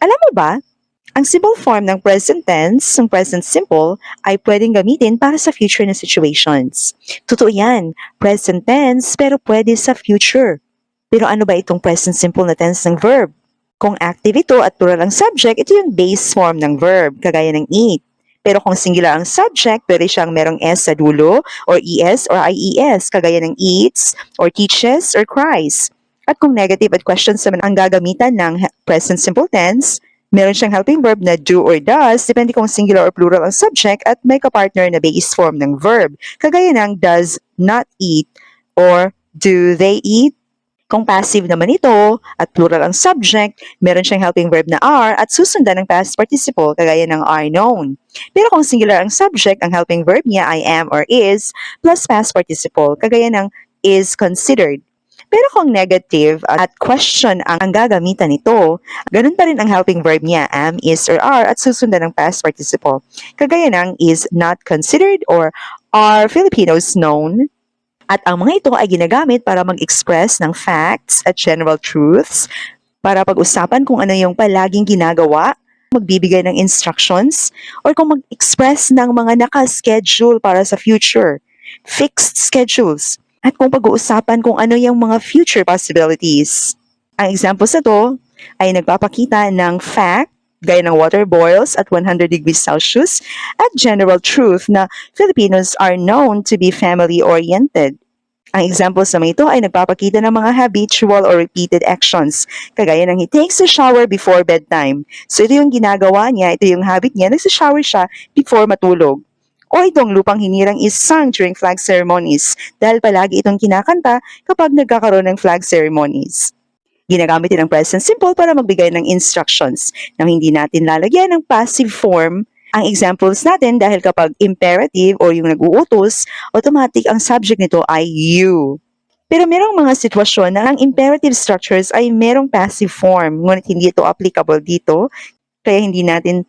Alam mo ba, ang simple form ng present tense, ng present simple, ay pwedeng gamitin para sa future na situations. Totoo yan, present tense pero pwede sa future. Pero ano ba itong present simple na tense ng verb? Kung active ito at plural ang subject, ito yung base form ng verb, kagaya ng eat. Pero kung singular ang subject, pwede siyang merong S sa dulo, or ES or IES, kagaya ng eats, or teaches, or cries. At kung negative at questions naman ang gagamitan ng present simple tense, meron siyang helping verb na do or does, depende kung singular or plural ang subject, at may kapartner na base form ng verb, kagaya ng does not eat, or do they eat. Kung passive naman ito at plural ang subject, meron siyang helping verb na are at susundan ng past participle kagaya ng are known. Pero kung singular ang subject, ang helping verb niya ay am or is plus past participle kagaya ng is considered. Pero kung negative at question ang gagamitan nito, ganun pa rin ang helping verb niya, am, is, or are at susundan ng past participle. Kagaya ng is not considered or are Filipinos known. At ang mga ito ay ginagamit para mag-express ng facts at general truths, para pag-usapan kung ano yung palaging ginagawa, magbibigay ng instructions, or kung mag-express ng mga naka-schedule para sa future, fixed schedules, at kung pag-uusapan kung ano yung mga future possibilities. Ang examples na to ay nagpapakita ng fact, gaya ng water boils at 100 degrees Celsius, at general truth na Filipinos are known to be family-oriented. Ang examples naman ito ay nagpapakita ng mga habitual or repeated actions, kagaya ng he takes a shower before bedtime. So ito yung ginagawa niya, ito yung habit niya, nagsa-shower siya before matulog. O itong lupang hinirang is sung during flag ceremonies, dahil palagi itong kinakanta kapag nagkakaroon ng flag ceremonies. Ginagamit din ang present simple para magbigay ng instructions na hindi natin lalagyan ng passive form ang examples natin, dahil kapag imperative o yung nag-uutos, automatic ang subject nito ay you. Pero merong mga sitwasyon na ang imperative structures ay merong passive form, ngunit hindi ito applicable dito, kaya hindi natin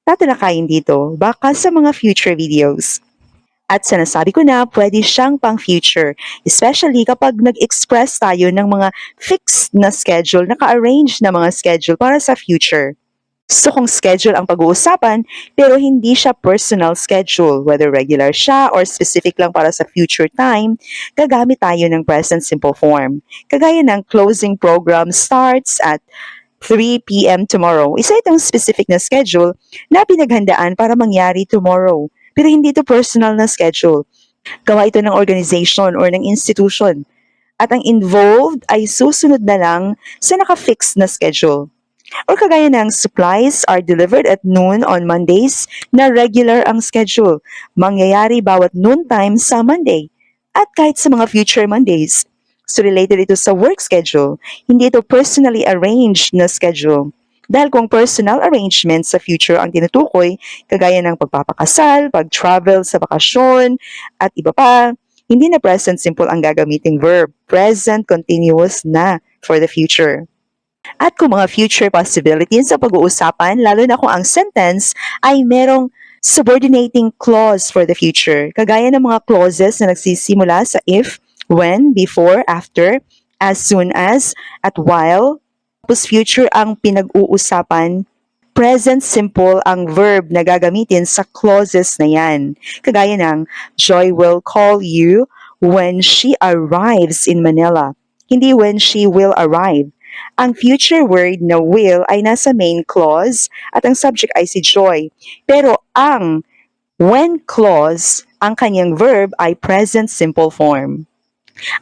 tatalakayin dito, baka sa mga future videos. At sa nasabi ko na, pwede siyang pang future, especially kapag nag-express tayo ng mga fixed na schedule, naka-arrange na mga schedule para sa future. So kung schedule ang pag-uusapan, pero hindi siya personal schedule, whether regular siya or specific lang para sa future time, gagamit tayo ng present simple form. Kagaya ng closing program starts at 3 p.m. tomorrow. Isa itong specific na schedule na pinaghandaan para mangyari tomorrow. Pero hindi ito personal na schedule. Gawa ito ng organization or ng institution. At ang involved ay susunod na lang sa naka-fix na schedule. Or kagaya ng supplies are delivered at noon on Mondays na regular ang schedule. Mangyayari bawat noon time sa Monday. At kahit sa mga future Mondays. So related ito sa work schedule. Hindi ito personally arranged na schedule. Dahil kung personal arrangement sa future ang tinutukoy, kagaya ng pagpapakasal, pag-travel sa bakasyon, at iba pa, hindi na present simple ang gagamiting verb. Present continuous na for the future. At kung mga future possibilities sa pag-uusapan, lalo na kung ang sentence ay merong subordinating clause for the future, kagaya ng mga clauses na nagsisimula sa if, when, before, after, as soon as, at while. Tapos future ang pinag-uusapan, present simple ang verb na gagamitin sa clauses na yan. Kagaya ng, Joy will call you when she arrives in Manila. Hindi when she will arrive. Ang future word na will ay nasa main clause at ang subject ay si Joy. Pero ang when clause, ang kanyang verb ay present simple form.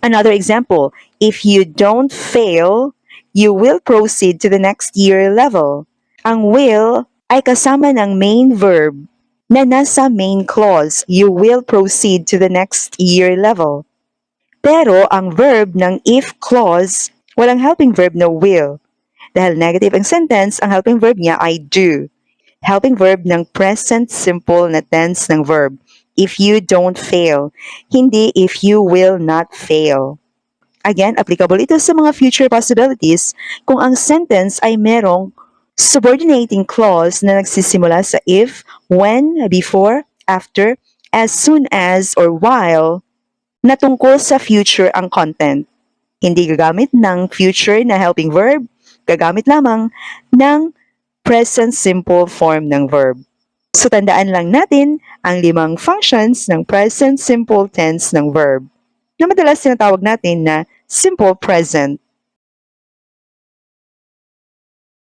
Another example, if you don't fail, you will proceed to the next year level. Ang will ay kasama ng main verb na nasa main clause, you will proceed to the next year level. Pero ang verb ng if clause, walang helping verb na will. Dahil negative ang sentence, ang helping verb niya ay do. Helping verb ng present simple na tense ng verb. If you don't fail. Hindi if you will not fail. Again, applicable ito sa mga future possibilities kung ang sentence ay merong subordinating clause na nagsisimula sa if, when, before, after, as soon as, or while, na tungkol sa future ang content. Hindi gagamit ng future na helping verb, gagamit lamang ng present simple form ng verb. So tandaan lang natin ang 5 functions ng present simple tense ng verb na madalas tinatawag natin na simple present.